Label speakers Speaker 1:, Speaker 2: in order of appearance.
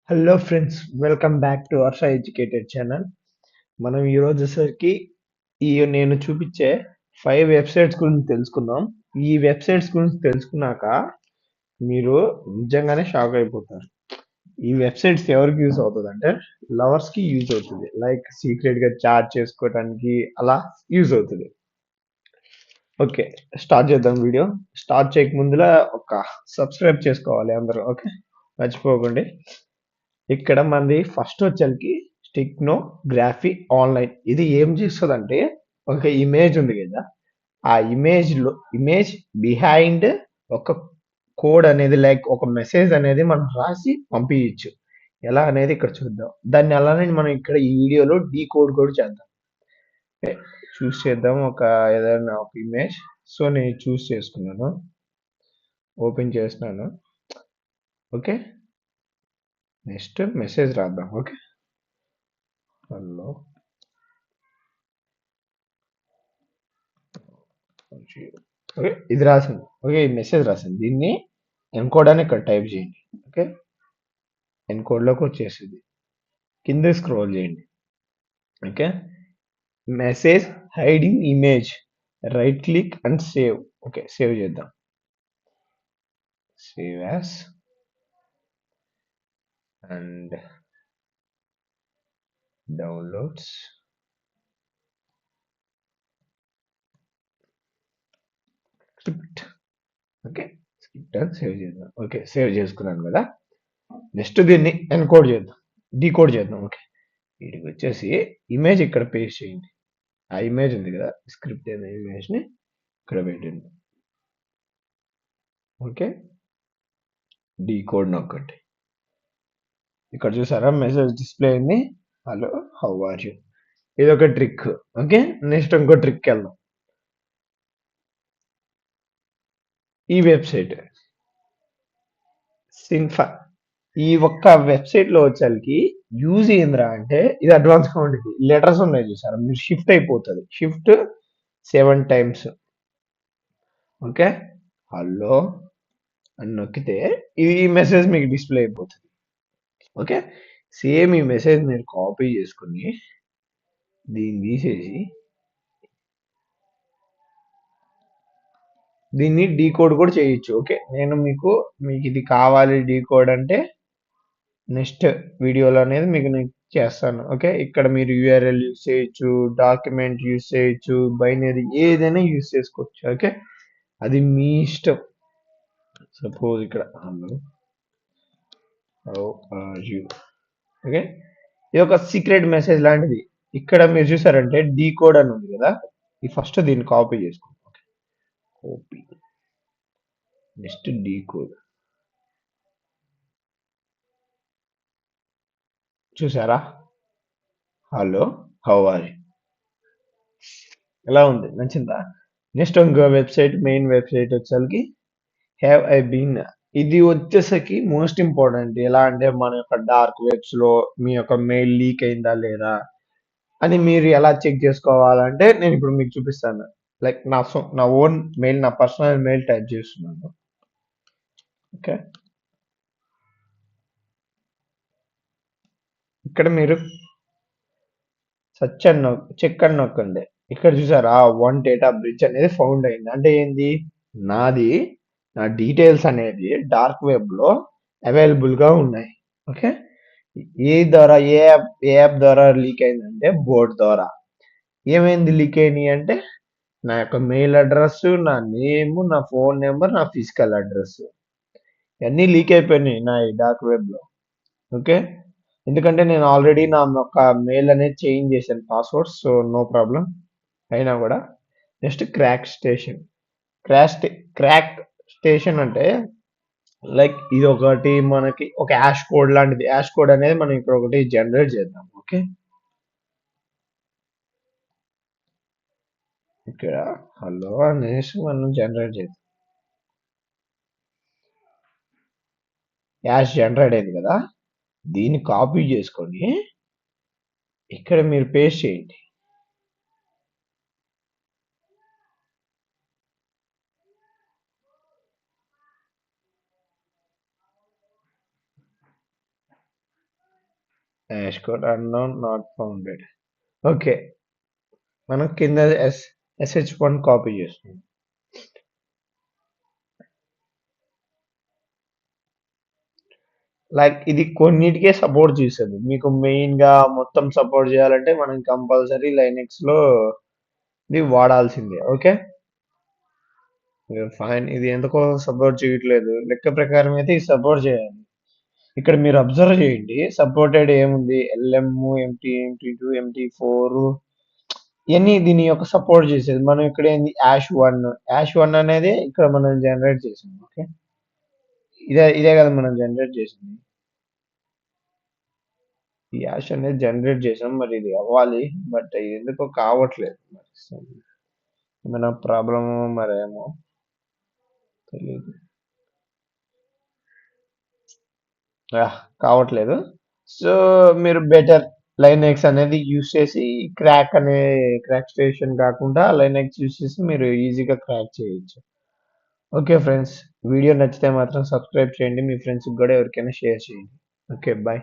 Speaker 1: Hello friends, welcome back to Varsha educated channel. మనం ఈరోజు వచ్చేసరికి నేను చూపించే 5 వెబ్సైట్స్ గురించి తెలుసుకుందాం. ఈ వెబ్సైట్స్ గురించి తెలుసుకున్నాక మీరు నిజంగానే షాక్ అయిపోతారు. ఈ వెబ్సైట్స్ ఎవరికి యూజ్ అవుతుంది అంటే లవర్స్కి యూజ్ అవుతుంది. లైక్ సీక్రెట్గా చాట్ చేసుకోవడానికి అలా యూజ్ అవుతుంది. ఓకే, స్టార్ట్ చేద్దాం వీడియో. స్టార్ట్ చేయక ముందులా ఒక సబ్స్క్రైబ్ చేసుకోవాలి అందరూ. ఓకే, మర్చిపోకండి. ఇక్కడ మనది ఫస్ట్ వచ్చేసరికి స్టిక్నోగ్రఫీ ఆన్లైన్. ఇది ఏం చేస్తుందంటే ఒక ఇమేజ్ ఉంది కదా, ఆ ఇమేజ్ బిహైండ్ ఒక కోడ్ అనేది, లైక్ ఒక మెసేజ్ అనేది మనం రాసి పంపించచ్చు. ఎలా అనేది ఇక్కడ చూద్దాం. దాన్ని అలానే మనం ఇక్కడ ఈ వీడియోలో డీ కోడ్ కూడా చేద్దాం. చూస్ చేద్దాం ఒక ఏదైనా ఒక ఇమేజ్. సో నేను చూస్ చేసుకున్నాను, ఓపెన్ చేస్తున్నాను. ఓకే, నెక్స్ట్ మెసేజ్ రాద్దాం. ఓకే, హలో ఓకే, ఇది రాసింది. ఓకే, ఈ మెసేజ్ రాసింది. దీన్ని ఎన్కోడ్ అని ఇక్కడ టైప్ చేయండి. ఓకే, ఎన్కోడ్లోకి వచ్చేసింది. కింద స్క్రోల్ చేయండి. Okay, message hiding image, right click and save. Okay, save చేద్దాం. Save as and downloads. Script. Okay, script అని సేవ్ చేద్దాం. ఓకే, సేవ్ చేసుకున్నాను కదా. నెక్స్ట్ దీన్ని ఎన్కోడ్ చేద్దాం, డీకోడ్ చేద్దాం. ఓకే, వీటికి వచ్చేసి ఇమేజ్ ఇక్కడ పేస్ట్ చేయండి. ఆ ఇమేజ్ ఉంది కదా, స్క్రిప్ట్ అనే ఇమేజ్ని ఇక్కడ పెట్టండి. ఓకే, డీకోడ్ నొక్కండి. ఇక్కడ చూసారా మెసేజ్ డిస్ప్లే అయింది. Hello, how are you. ఇది ఒక ట్రిక్. ఓకే, నెక్స్ట్ ఇంకో ట్రిక్ వెళ్దాం. ఈ వెబ్సైట్ సింఫా, ఈ ఒక్క వెబ్సైట్ లో వచ్చేసరికి యూజ్ ఏంద్రా అంటే ఇది అడ్వాన్స్ గా ఉండేది. లెటర్స్ ఉన్నాయి చూసారా, మీరు షిఫ్ట్ అయిపోతుంది. Shift 7 times. ఓకే, హలో అని నొక్కితే ఈ మెసేజ్ మీకు డిస్ప్లే అయిపోతుంది. ఓకే, సేమ్ ఈ మెసేజ్ మీరు కాపీ చేసుకుని దీన్ని తీసేసి దీన్ని డీకోడ్ కూడా చేయొచ్చు. ఓకే, నేను మీకు ఇది కావాలి డీకోడ్ అంటే నెక్స్ట్ వీడియోలో అనేది మీకు నేను చేస్తాను. ఓకే, ఇక్కడ మీరు యూఆర్ఎల్ యూస్ చేయొచ్చు, డాక్యుమెంట్ యూస్ చేయొచ్చు, బైనరీ ఏదైనా యూస్ చేసుకోవచ్చు. ఓకే, అది మీ ఇష్టం. సపోజ్ ఇక్కడ hello, how are you. Okay, ఇది ఒక సీక్రెట్ మెసేజ్ లాంటిది. ఇక్కడ మీరు చూసారంటే డీకోడ్ అని ఉంది కదా, ఈ ఫస్ట్ దీన్ని కాపీ చేసుకోండి. Okay, copy, next decode. చూసారా, హలో, హౌ ఆర్ యూ. ఎలా ఉంది, నచ్చిందా? నెక్స్ట్ ఇంకో వెబ్సైట్, మెయిన్ వెబ్సైట్ వచ్చేసరికి హ్యావ్ ఐ బీన్. ఇది వచ్చేసరికి మోస్ట్ ఇంపార్టెంట్. ఎలా అంటే మన యొక్క డార్క్ వెబ్స్ లో మీ యొక్క మెయిల్ లీక్ అయిందా లేదా అని మీరు ఎలా చెక్ చేసుకోవాలంటే నేను ఇప్పుడు మీకు చూపిస్తాను. లైక్ నా ఓన్ మెయిల్, నా పర్సనల్ మెయిల్ టైప్ చేస్తున్నాను. ఓకే, ఇక్కడ మీరు సర్చ్ అని చెక్ అని నొక్కండి. ఇక్కడ చూసారా, 1 data బ్రిడ్జ్ అనేది ఫౌండ్ అయింది. అంటే ఏంది, నాది నా డీటెయిల్స్ అనేది డార్క్ వెబ్ లో అవైలబుల్ గా ఉన్నాయి. ఓకే, ఏ యాప్ ద్వారా లీక్ అయిందంటే బోర్డ్ ద్వారా. ఏమైంది లీక్ అయినాయి అంటే నా యొక్క మెయిల్ అడ్రస్, నా నేమ్, నా ఫోన్ నెంబర్, నా ఫిజికల్ అడ్రస్ ఇవన్నీ లీక్ అయిపోయినాయి నా ఈ డార్క్ వెబ్ లో. ఓకే, ఎందుకంటే నేను ఆల్రెడీ నా యొక్క మెయిల్ అనేది చేంజ్ చేశాను పాస్వర్డ్, సో నో ప్రాబ్లం. అయినా కూడా నెక్స్ట్ క్రాక్ క్రాక్ స్టేషన్ అంటే లైక్ ఇది ఒకటి మనకి ఒక యాష్ కోడ్ లాంటిది. యాష్ కోడ్ అనేది మనం ఇక్కడ ఒకటి జనరేట్ చేద్దాం. ఓకే, ఇక్కడ హలో అనేసి మనం జనరేట్ చేద్దాం. యాష్ జనరేట్ అయింది కదా, దీన్ని కాపీ చేసుకొని ఇక్కడ మీరు పేస్ట్ చేయండి. Hash code unknown not founded. Okay. మనం కింద SH1 కాపీ చేస్తున్నాం. లైక్ ఇది కొన్నిటికే సపోర్ట్ చేస్తుంది. మీకు మెయిన్గా మొత్తం సపోర్ట్ చేయాలంటే మనం కంపల్సరీ లైనెక్స్లో ఇది వాడాల్సిందే. Okay, fine. ఇది ఎందుకో సపోర్ట్ చేయట్లేదు. లెక్క ప్రకారం అయితే ఇది సపోర్ట్ చేయాలి. ఇక్కడ మీరు అబ్జర్వ్ చేయండి, సపోర్టెడ్ ఏముంది, LM, MT2, MT4 ఇవన్నీ దీని యొక్క సపోర్ట్ చేసేది. మనం ఇక్కడ ఏంది యాష్ వన్ అనేది ఇక్కడ మనం జనరేట్ చేసాం. ఓకే, ఇదే కదా మనం జనరేట్ చేసింది. ఈ యాష్ అనేది జనరేట్ చేసాం. మరి ఇది అవ్వాలి, బట్ ఇది ఎందుకో కావట్లేదు. మరి ఏమైనా ప్రాబ్లమ్ మరేమో తెలియదు. కావట్లేదు. సో మీరు బెటర్ లైనెక్స్ అనేది యూస్ చేసి క్రాక్ స్టేషన్ కాకుండా లైనెక్స్ యూస్ చేసి మీరు ఈజీగా క్రాక్ చేయొచ్చు. ఓకే ఫ్రెండ్స్, వీడియో నచ్చితే మాత్రం సబ్స్క్రైబ్ చేయండి. మీ ఫ్రెండ్స్కి కూడా ఎవరికైనా షేర్ చేయండి. Okay, bye.